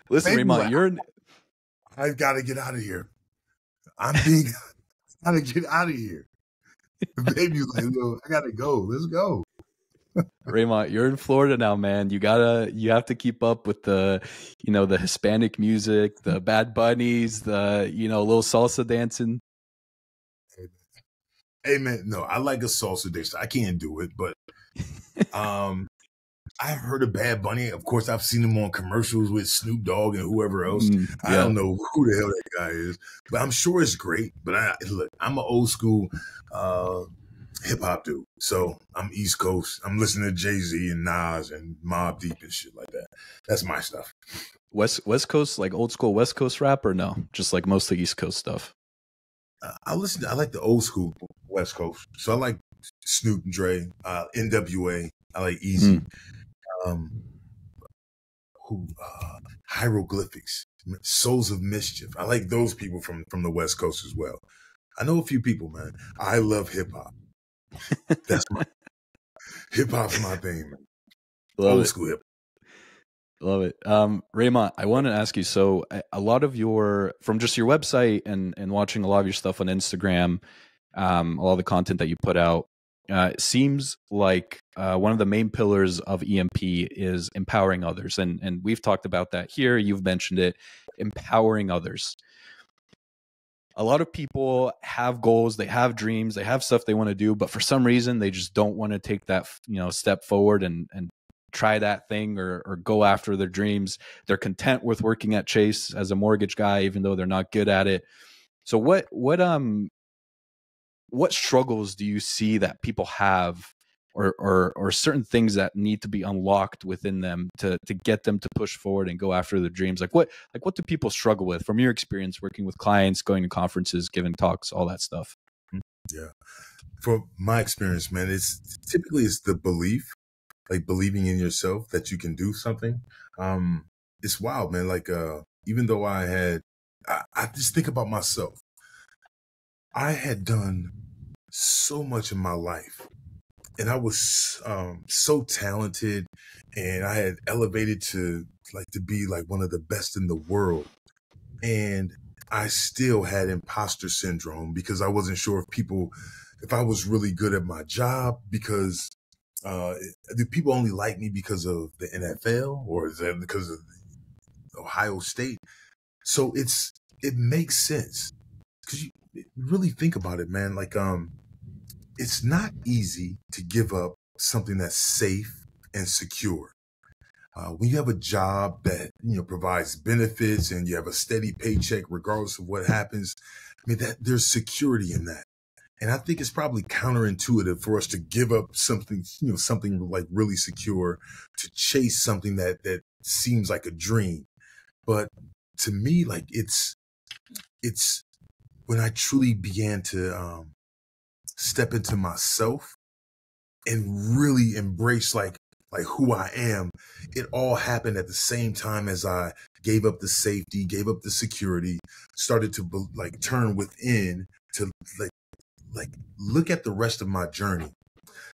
Listen, Raymont, I gotta get out of here. Gotta get out of here. The baby's like, I gotta go. Let's go. Raymont, you're in Florida now, man. You have to keep up with the Hispanic music, the Bad Bunnies, the little salsa dancing. Hey man, no, I like a salsa dance. I can't do it, but I've heard of Bad Bunny. Of course, I've seen him on commercials with Snoop Dogg and whoever else. Yeah. I don't know who the hell that guy is, but I'm sure it's great. But I'm an old school hip hop dude. So I'm East Coast. I'm listening to Jay-Z and Nas and Mobb Deep and shit like that. That's my stuff. West Coast, like old school West Coast rap, or no? Just like mostly East Coast stuff? I like the old school West Coast. So I like Snoop and Dre, NWA. I like Easy. Hieroglyphics, Souls of Mischief. I like those people from the West Coast as well. I know a few people, man. I love hip hop. That's my hip hop's my thing, man. Old school hip. Love it. Raymont, I want to ask you, so a lot of from just your website and watching a lot of your stuff on Instagram, a lot of the content that you put out, it seems like one of the main pillars of EMP is empowering others. And we've talked about that here. You've mentioned it, empowering others. A lot of people have goals, they have dreams, they have stuff they want to do, but for some reason they just don't want to take that step forward and try that thing or go after their dreams. They're content with working at Chase as a mortgage guy, even though they're not good at it. So what struggles do you see that people have, or certain things that need to be unlocked within them to get them to push forward and go after their dreams? Like what do people struggle with from your experience working with clients, going to conferences, giving talks, all that stuff? Yeah. From my experience, man, it's the belief, like believing in yourself that you can do something. It's wild, man. Like, even though I just think about myself. I had done so much in my life, and I was so talented, and I had elevated to be like one of the best in the world. And I still had imposter syndrome because I wasn't sure if I was really good at my job, because do people only like me because of the NFL, or is that because of Ohio State? So it makes sense because you really think about it, man. Like, it's not easy to give up something that's safe and secure. When you have a job that provides benefits and you have a steady paycheck, regardless of what happens, I mean that there's security in that. And I think it's probably counterintuitive for us to give up something, something like really secure to chase something that seems like a dream. But to me, like it's when I truly began to step into myself and really embrace like who I am. It all happened at the same time as I gave up the safety, gave up the security, started to like turn within to like look at the rest of my journey.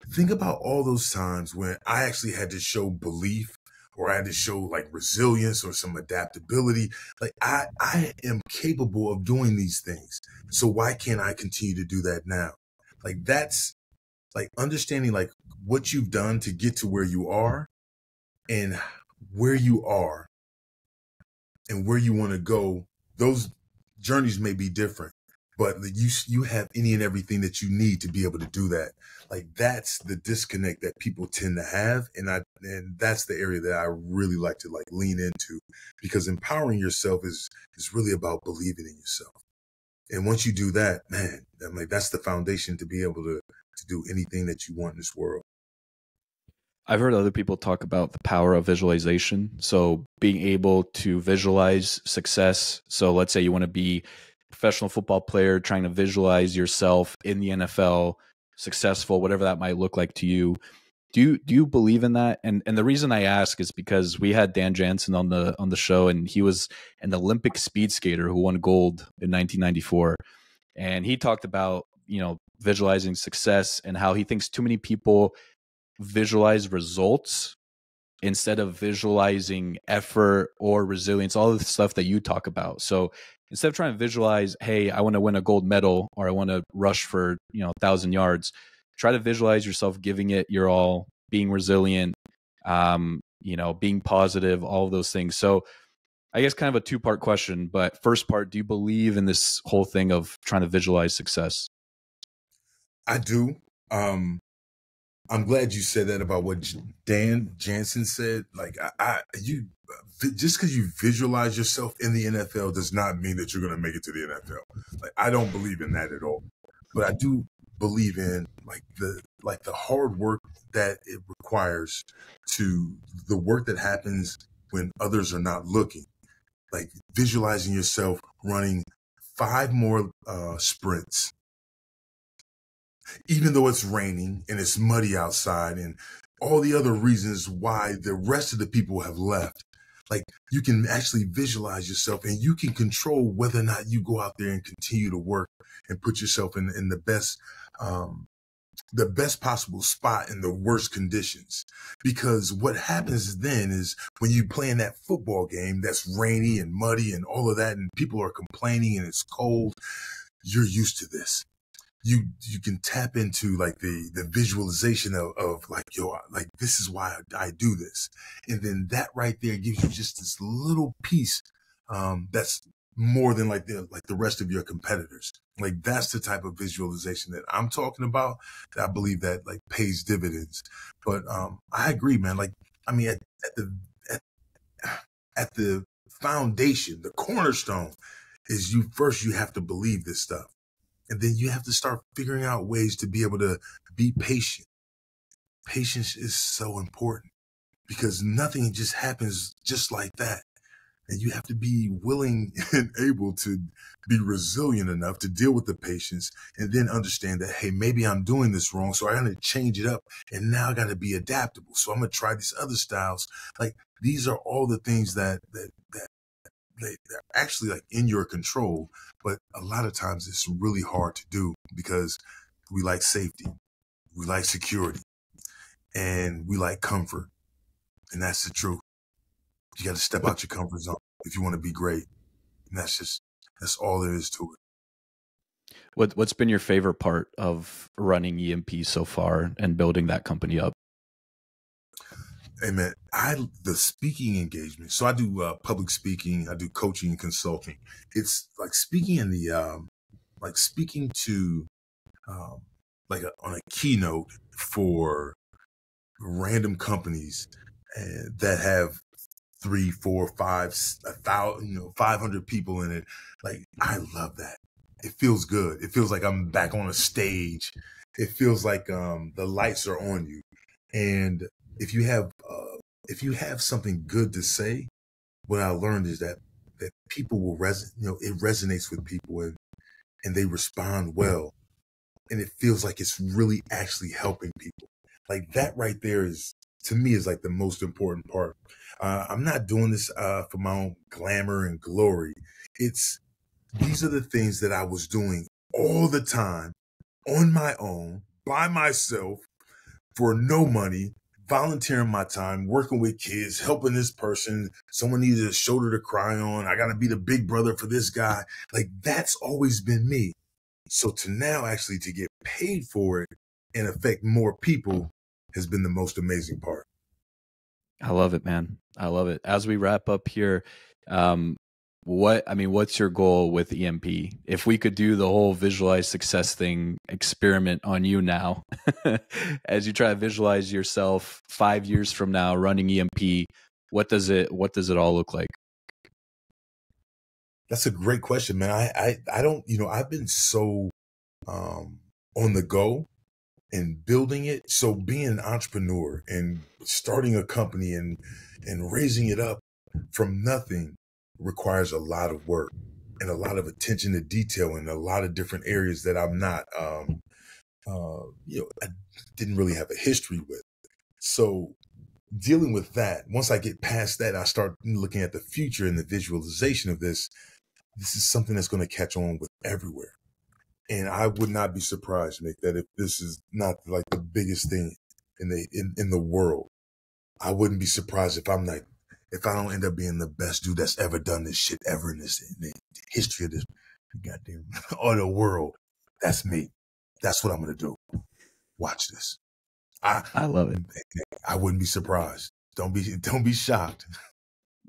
Think about all those times when I actually had to show belief or I had to show like resilience or some adaptability. Like I am capable of doing these things. So why can't I continue to do that now? Like that's like understanding like what you've done to get to where you are and where you are and where you want to go. Those journeys may be different, but you have any and everything that you need to be able to do that. Like that's the disconnect that people tend to have. And that's the area that I really like to like lean into, because empowering yourself is really about believing in yourself. And once you do that, man, I'm like, that's the foundation to be able to do anything that you want in this world. I've heard other people talk about the power of visualization. So being able to visualize success. So let's say you want to be a professional football player, trying to visualize yourself in the NFL, successful, whatever that might look like to you. Do you believe in that? And the reason I ask is because we had Dan Jansen on the show, and he was an Olympic speed skater who won gold in 1994. And he talked about, visualizing success and how he thinks too many people visualize results instead of visualizing effort or resilience, all the stuff that you talk about. So instead of trying to visualize, hey, I want to win a gold medal or I want to rush for 1,000 yards, try to visualize yourself giving it your all, being resilient, being positive, all of those things. So I guess kind of a two-part question, but first part, do you believe in this whole thing of trying to visualize success? I do. I'm glad you said that about what Dan Jansen said. Like, you just because you visualize yourself in the NFL does not mean that you're going to make it to the NFL. Like, I don't believe in that at all. But I do believe in the hard work that it requires to the work that happens when others are not looking. Like visualizing yourself running 5 more sprints, even though it's raining and it's muddy outside and all the other reasons why the rest of the people have left. Like you can actually visualize yourself and you can control whether or not you go out there and continue to work and put yourself in the best possible spot in the worst conditions. Because what happens then is when you play in that football game that's rainy and muddy and all of that and people are complaining and it's cold, you're used to this. You can tap into like the visualization of like, yo, like this is why I do this. And then that right there gives you just this little piece that's more than like the rest of your competitors. Like that's the type of visualization that I'm talking about that I believe that like pays dividends. But I agree, man. Like I mean at the foundation, the cornerstone is you have to believe this stuff. And then you have to start figuring out ways to be able to be patient. Patience is so important because nothing just happens just like that. And you have to be willing and able to be resilient enough to deal with the patience and then understand that, hey, maybe I'm doing this wrong. So I got to change it up. And now I got to be adaptable. So I'm going to try these other styles. Like these are all the things that they're actually like in your control, but a lot of times it's really hard to do because we like safety, we like security, and we like comfort. And that's the truth. You got to step out your comfort zone if you want to be great. And that's all there is to it. What's been your favorite part of running EMP so far and building that company up? Hey man, the speaking engagement. So I do public speaking. I do coaching and consulting. It's like speaking in the like speaking to um, on a keynote for random companies that have three, four, five, 1,000, 500 people in it. Like, I love that. It feels good. It feels like I'm back on a stage. It feels like the lights are on you. And if you have something good to say, what I learned is that people will it resonates with people, and they respond well, and it feels like it's really actually helping people. Like that right there is, to me, is like the most important part. I'm not doing this for my own glamour and glory. These are the things that I was doing all the time on my own, by myself, for no money, volunteering my time, working with kids, helping this person. Someone needed a shoulder to cry on. I got to be the big brother for this guy. Like, that's always been me. So to now actually to get paid for it and affect more people has been the most amazing part. I love it, man. I love it. As we wrap up here, what's your goal with EMP? If we could do the whole visualize success thing experiment on you now, as you try to visualize yourself 5 years from now running EMP, what does it all look like? That's a great question, man. I don't, I've been so on the go and building it. So being an entrepreneur and starting a company and raising it up from nothing requires a lot of work and a lot of attention to detail in a lot of different areas that I'm not, I didn't really have a history with. So dealing with that, once I get past that, I start looking at the future and the visualization of this. This is something that's going to catch on with everywhere. And I would not be surprised, Nick, that if this is not like the biggest thing in the world, I wouldn't be surprised if I don't end up being the best dude that's ever done this shit ever in the history of this goddamn or the world. That's me. That's what I'm going to do. Watch this. I love it. I wouldn't be surprised. Don't be shocked.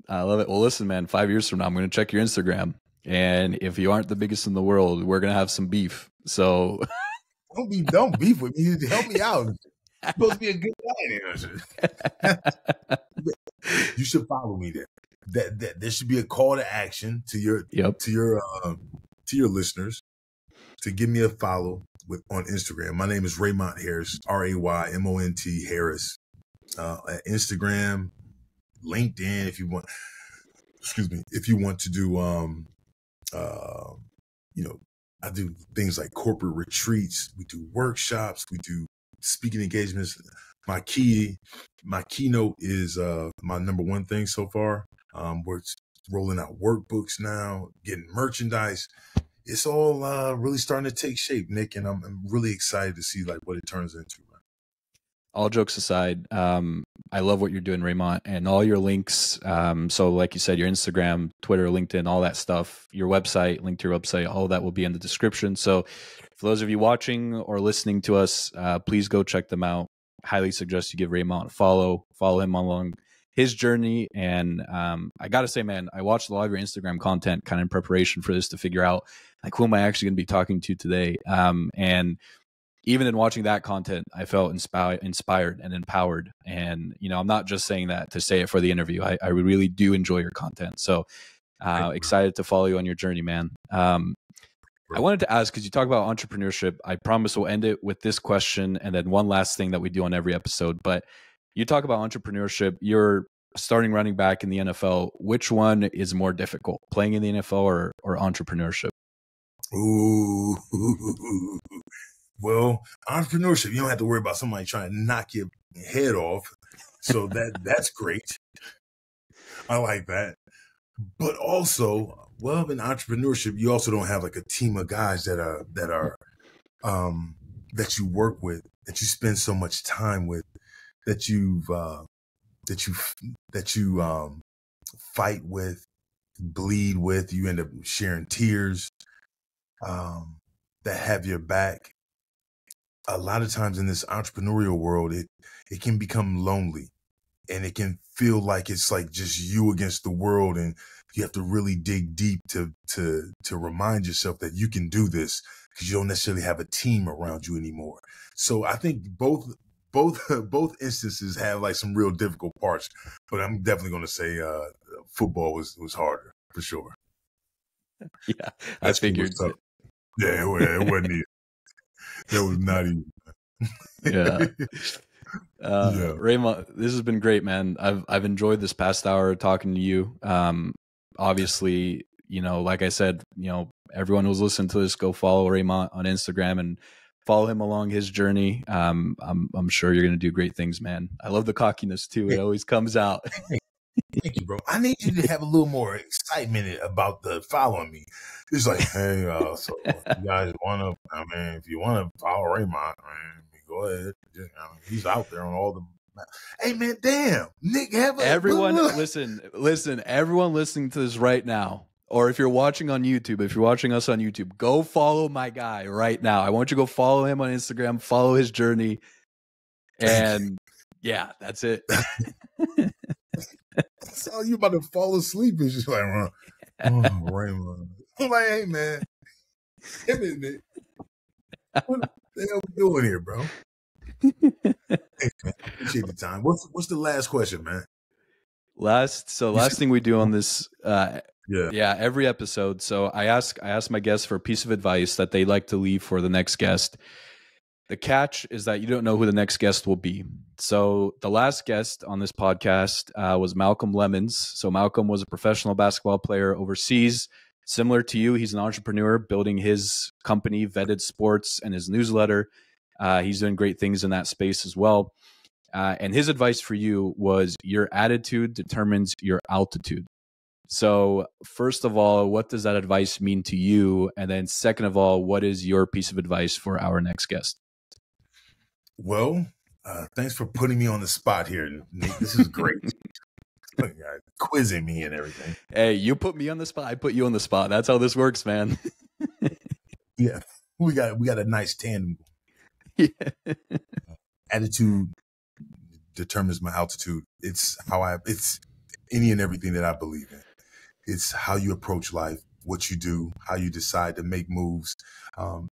I love it. Well, listen, man, 5 years from now, I'm going to check your Instagram. And if you aren't the biggest in the world, we're going to have some beef. So don't beef with me. Help me out. You're supposed to be a good guy. You should follow me there. That there should be a call to action to your listeners to give me a follow on Instagram. My name is Raymont Harris, Raymont Harris. At Instagram, LinkedIn, if you want. Excuse me. If you want to do, I do things like corporate retreats. We do workshops. We do speaking engagements. My keynote is my number one thing so far. We're rolling out workbooks now, getting merchandise. It's all really starting to take shape, Nick, and I'm really excited to see like what it turns into. All jokes aside, I love what you're doing, Raymont, and all your links. So like you said, your Instagram, Twitter, LinkedIn, all that stuff, your website, link to your website, all that will be in the description. So for those of you watching or listening to us, please go check them out. Highly suggest you give Raymont a follow him along his journey. And I got to say, man, I watched a lot of your Instagram content kind of in preparation for this to figure out like, who am I actually going to be talking to today? And even in watching that content, I felt inspired and empowered. And, I'm not just saying that to say it for the interview. I really do enjoy your content. So excited to follow you on your journey, man. I wanted to ask, because you talk about entrepreneurship, I promise we'll end it with this question and then one last thing that we do on every episode. But you talk about entrepreneurship. You're starting running back in the NFL. Which one is more difficult, playing in the NFL or entrepreneurship? Ooh. Well, entrepreneurship, you don't have to worry about somebody trying to knock your head off. So that's great. I like that. But also, well, in entrepreneurship, you also don't have like a team of guys that you work with, that you spend so much time with, that you fight with, bleed with, you end up sharing tears, that have your back. A lot of times in this entrepreneurial world, it can become lonely. and it can feel like it's like just you against the world, and you have to really dig deep to remind yourself that you can do this, because you don't necessarily have a team around you anymore. So I think both both instances have like some real difficult parts, but I'm definitely going to say football was harder for sure. Yeah, I figured. Yeah, it wasn't easy. That was not easy. Yeah. Yeah. Raymond, this has been great, man. I've enjoyed this past hour talking to you. Obviously, like I said, everyone who's listening to this, go follow Raymond on Instagram and follow him along his journey. I'm sure you're going to do great things, man. I love the cockiness too. It always comes out. Thank you, bro. I need you to have a little more excitement about the following me. It's like, hey, so if you guys want to, if you want to follow Raymond, go ahead. He's out there on all the. Hey, man, damn, Nick, everyone, listen, everyone listening to this right now, or if you're watching on YouTube, if you're watching us on YouTube, go follow my guy right now. I want you to go follow him on Instagram, follow his journey, and yeah, that's it. So you about to fall asleep and just like, Raymond. I'm like, hey, man, give me a minute. What the hell we doing here, bro? Hey, man, appreciate the time. What's the last question, man? Last thing we do on this, every episode. So I ask my guests for a piece of advice that they like to leave for the next guest. The catch is that you don't know who the next guest will be. So the last guest on this podcast was Malcolm Lemons. So Malcolm was a professional basketball player overseas. Similar to you, he's an entrepreneur building his company, Vetted Sports, and his newsletter. He's doing great things in that space as well. And his advice for you was your attitude determines your altitude. So first of all, what does that advice mean to you? And then second of all, what is your piece of advice for our next guest? Well, thanks for putting me on the spot here, Nick. This is great. Quizzing me and everything. Hey, you put me on the spot. I put you on the spot. That's how this works, man. Yeah, we got a nice tandem. Yeah. Attitude determines my altitude. It's any and everything that I believe in. It's how you approach life, what you do, how you decide to make moves.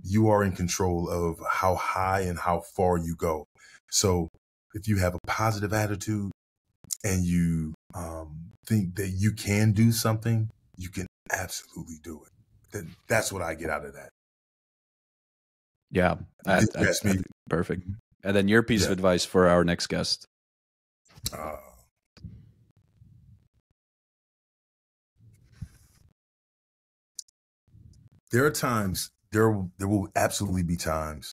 You are in control of how high and how far you go. So if you have a positive attitude and you think that you can do something, you can absolutely do it. That's what I get out of that. Yeah, that's me. Perfect. And then your piece of advice for our next guest. There are times, there will absolutely be times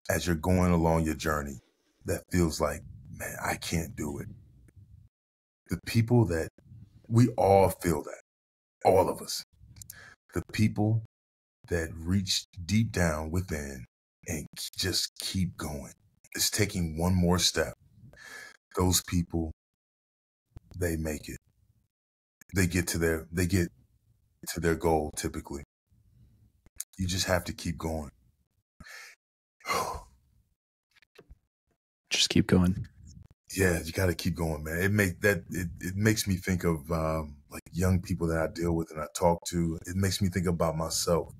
as you're going along your journey that feels like, man, I can't do it. The people that we all feel that, all of us, the people that reach deep down within and just keep going. It's taking one more step. Those people, they make it. They get to their goal typically. You just have to keep going. Just keep going. Yeah, you got to keep going, man. It makes me think of like young people that I deal with and I talk to. It makes me think about myself,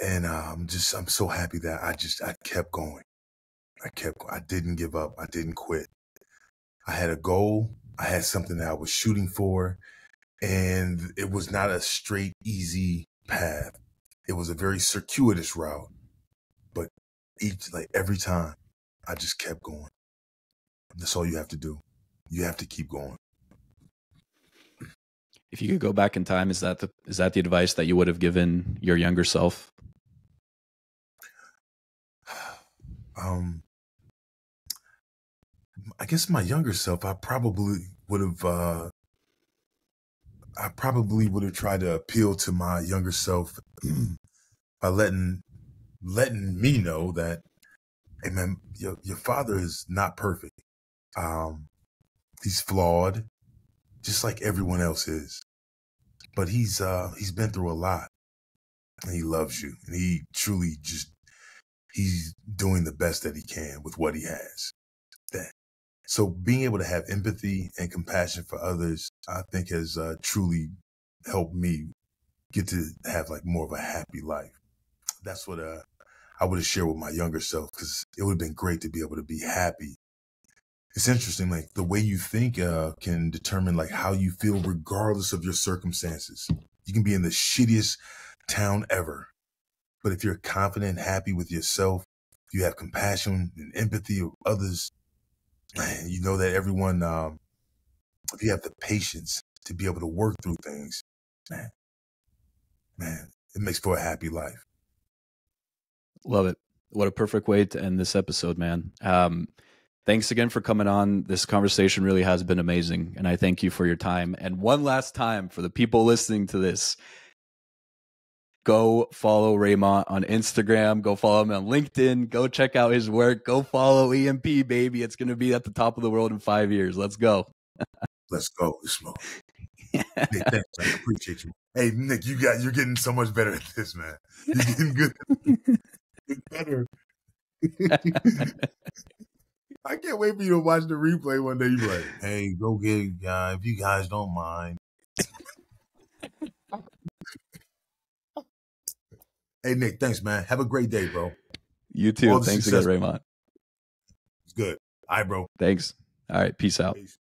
and I'm so happy that I kept going. I didn't give up. I didn't quit. I had a goal. I had something that I was shooting for, and it was not a straight, easy path. It was a very circuitous route, but every time, I just kept going. That's all you have to do. You have to keep going. If you could go back in time, is that the advice that you would have given your younger self? I guess my younger self, I probably would have tried to appeal to my younger self by letting me know that, hey man, your father is not perfect. He's flawed, just like everyone else is. But he's been through a lot, and he loves you, and he truly he's doing the best that he can with what he has. So being able to have empathy and compassion for others, I think has truly helped me get to have like more of a happy life. That's what I would have shared with my younger self, because it would have been great to be able to be happy. It's interesting, like the way you think can determine like how you feel regardless of your circumstances. You can be in the shittiest town ever, but if you're confident and happy with yourself, you have compassion and empathy of others, man, you know that everyone, if you have the patience to be able to work through things, man, it makes for a happy life. Love it. What a perfect way to end this episode, man. Thanks again for coming on. This conversation really has been amazing, and I thank you for your time. And one last time for the people listening to this, go follow Raymont on Instagram. Go follow him on LinkedIn. Go check out his work. Go follow EMP, baby. It's going to be at the top of the world in 5 years. Let's go. Let's go, Smoke. Nick, thanks, man. I appreciate you. Hey, Nick, you're getting so much better at this, man. You're getting good. You're better. I can't wait for you to watch the replay one day. You're like, hey, go get it, guy, if you guys don't mind. Hey, Nick, thanks, man. Have a great day, bro. You too. Thanks again, Raymont. It's good. All right, bro. Thanks. All right. Peace out. Peace.